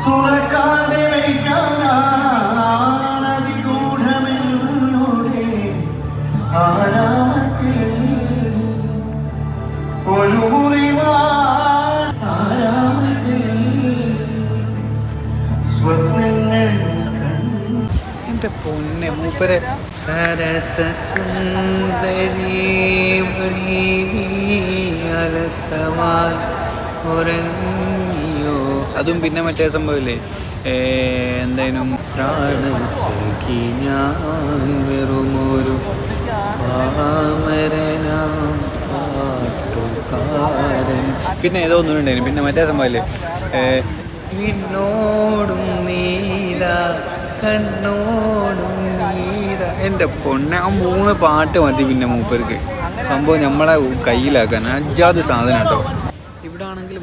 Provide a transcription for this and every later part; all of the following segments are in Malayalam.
തുറക്കാതെ വയ്ക്കാനതിഗൂഢമെന്നോടെ ആരാമത്തിൽ ഒരു ആരാമത്തിൽ സ്വപ്നങ്ങൾ എൻ്റെ പൊന്നെ മൂപ്പരെ സരസസുന്ദരി അലസമായി ഉറങ്ങിയോ. അതും പിന്നെ മറ്റേ സംഭവമില്ലേ, എന്തായാലും പ്രാണസഖി ഞാൻ വെറുമൊരു പാട്ടുകാരൻ. പിന്നെ ഏതോ ഒന്നും ഉണ്ടായിരുന്നു. പിന്നെ മറ്റേ സംഭവമില്ലേ, നിന്നോടും നീല കണ്ണോടും നീല. എൻ്റെ പൊന്നെ, ആ 3 പാട്ട് മതി പിന്നെ മൂപ്പർക്ക് സംഭവം നമ്മളെ കയ്യിലാക്കാൻ. അജാത് സാധനം കേട്ടോ. ഇവിടെ ആണെങ്കിൽ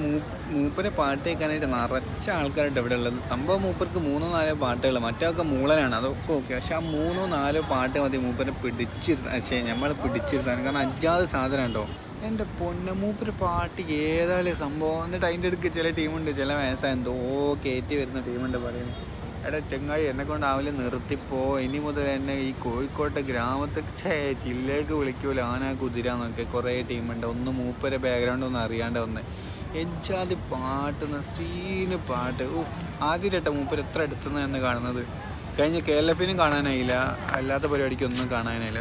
മൂപ്പരെ പാട്ട് കേൾക്കാനായിട്ട് നിറച്ച ആൾക്കാരായിട്ട് ഇവിടെ ഉള്ളത്. സംഭവം മൂപ്പർക്ക് 3-4 പാട്ടുകൾ, മറ്റൊക്കെ മൂളനാണ്, അതൊക്കെ ഓക്കെ. പക്ഷെ ആ 3-4 പാട്ട് മതി മൂപ്പരെ നമ്മൾ പിടിച്ചിരുത്താൻ. കാരണം അജാത് സാധനം കേട്ടോ. എൻ്റെ പൊന്നെ, മൂപ്പര് പാട്ട് ഏതായാലും സംഭവം. എന്നിട്ട് അതിൻ്റെ അടുക്ക് ചില ടീമുണ്ട്, ചില വയസ്സായ എന്തോ കയറ്റി വരുന്ന ടീമുണ്ട് പറയുന്നത്, എടാ ചെങ്ങായി എന്നെ കൊണ്ടാവില്ല, നിർത്തിപ്പോ, ഇനി മുതൽ എന്നെ ഈ കോഴിക്കോട്ടെ ഗ്രാമത്തിൽ ജില്ലയിലേക്ക് വിളിക്കുമല്ലോ ആന കുതിര എന്നൊക്കെ കുറേ ടീമുണ്ട്. ഒന്ന് മൂപ്പരെ ബാക്ക്ഗ്രൗണ്ട് ഒന്നും അറിയാണ്ട് വന്ന് എജ്ജാതി പാട്ട്, സീന് പാട്ട്. ആദ്യമായിട്ട മൂപ്പര് എത്ര അടുത്തുനിന്ന് കാണുന്നത്. കഴിഞ്ഞ KLF-നും കാണാനായില്ല, അല്ലാത്ത പരിപാടിക്കൊന്നും കാണാനായില്ല.